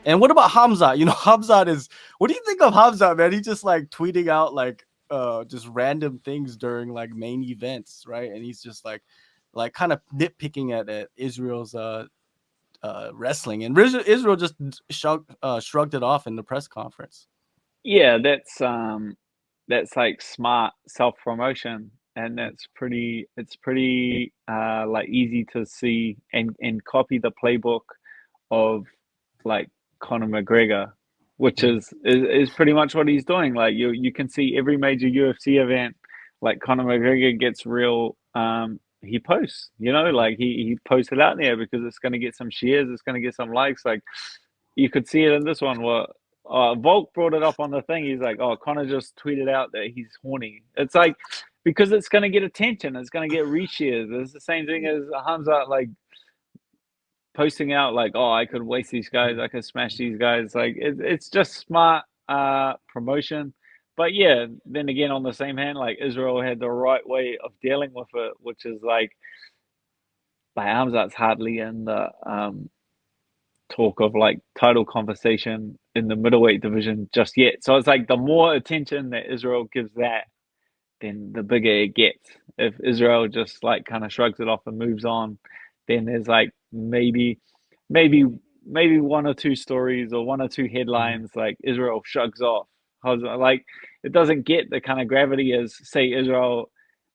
And what about Khamzat? You know, Khamzat is. What do you think of Khamzat, man? He's just like tweeting out like just random things during like main events, right? And he's just like kind of nitpicking at Israel's wrestling, and Israel just shrugged it off in the press conference. Yeah, that's like smart self-promotion, and it's pretty like easy to see and copy the playbook of like Conor McGregor, which is pretty much what he's doing. Like you can see every major UFC event, like Conor McGregor gets real. He posts, like he posts it out there because it's going to get some shares, it's going to get some likes. Like you could see it in this one. Volk brought it up on the thing. He's like, "Oh, Connor just tweeted out that he's horny." It's like because it's going to get attention, it's going to get reshares. It's the same thing as Hamza like posting out like, "Oh, I could waste these guys, I could smash these guys." Like it's just smart promotion. But yeah, then again, on the same hand, like Israel had the right way of dealing with it, which is like Hamza's hardly in the talk of like title conversation in the middleweight division just yet. So it's like the more attention that Israel gives that, then the bigger it gets. If Israel just like kind of shrugs it off and moves on, then there's like maybe one or two stories or one or two headlines like Israel shrugs off. Like it doesn't get the kind of gravity as say Israel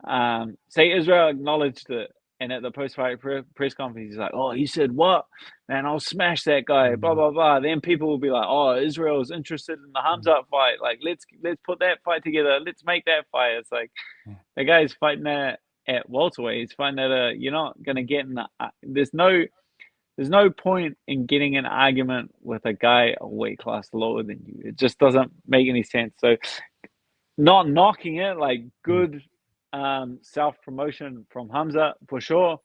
acknowledged it, and at the post-fight press conference, he's like, "Oh, he said what? Man, I'll smash that guy." Blah blah blah. Then people will be like, "Oh, Israel's interested in the Hamzat fight. Like, let's put that fight together. Let's make that fight." It's like the guy's fighting at welterweight. He's fighting at you're not gonna get in. There's no point in getting an argument with a guy a weight class lower than you. It just doesn't make any sense. So, not knocking it, like good self-promotion from Hamza for sure,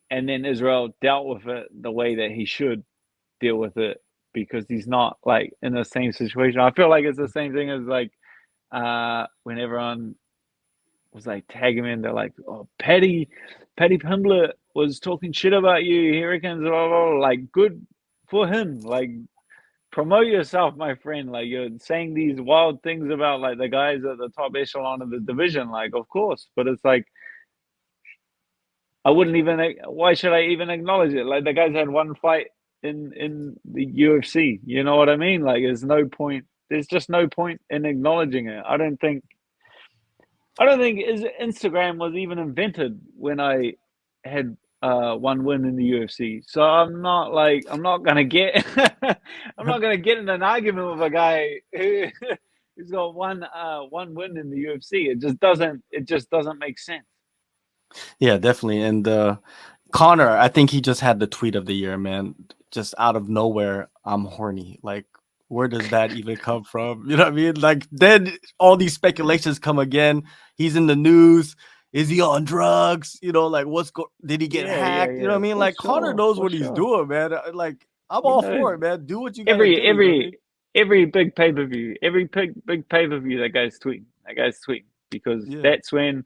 and then Israel dealt with it the way that he should deal with it because he's not like in the same situation. I feel like it's the same thing as like when everyone was like tagging him in, they're like, "Oh, Paddy Pimblett was talking shit about you. He reckons blah, blah, blah." Like good for him. Like promote yourself, my friend. Like you're saying these wild things about like the guys at the top echelon of the division. Like, of course, but it's like I wouldn't even. Why should I even acknowledge it? Like the guys had one fight in the UFC. You know what I mean? Like, there's no point. There's just no point in acknowledging it. I don't think Instagram was even invented when I had one win in the UFC. So I'm not gonna get I'm not gonna get in an argument with a guy who's got one win in the UFC. It just doesn't make sense. Yeah, definitely. And Connor, I think he just had the tweet of the year, man. Just out of nowhere, I'm horny. Like, where does that even come from? You know what I mean? Like, then all these speculations come again. He's in the news. Is he on drugs? You know, like did he get hacked? You know what I mean? Like Connor knows what he's doing, man. Like, I'm all for it, man. Do what you gotta do. You know what I mean? Every big pay-per-view, every big pay-per-view, that guy's tweeting because that's when,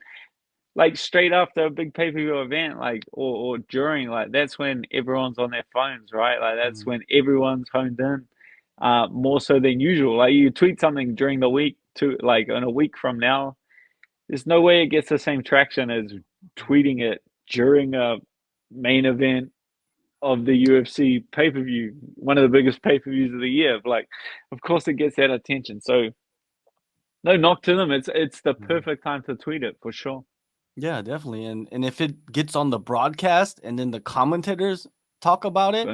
like straight after a big pay-per-view event, like or during, like that's when everyone's on their phones, right? Like that's when everyone's honed in, more so than usual. Like you tweet something during the week to like in a week from now, there's no way it gets the same traction as tweeting it during a main event of the UFC pay-per-view, one of the biggest pay-per-views of the year. Like, of course it gets that attention. So no knock to them. It's the perfect time to tweet it for sure. Yeah, definitely. And if it gets on the broadcast and then the commentators talk about it,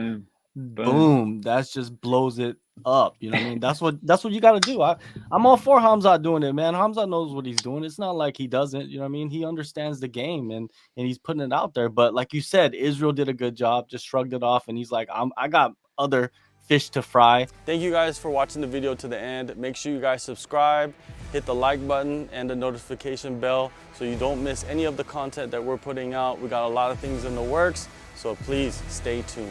boom, that just blows it up. You know what I mean? That's what you got to do. I'm all for Khamzat doing it, man. Khamzat knows what he's doing. It's not like he doesn't. You know what I mean? He understands the game and he's putting it out there. But like you said, Israel did a good job. Just shrugged it off, and he's like, I got other fish to fry. Thank you guys for watching the video to the end. Make sure you guys subscribe, hit the like button and the notification bell so you don't miss any of the content that we're putting out. We got a lot of things in the works, so please stay tuned.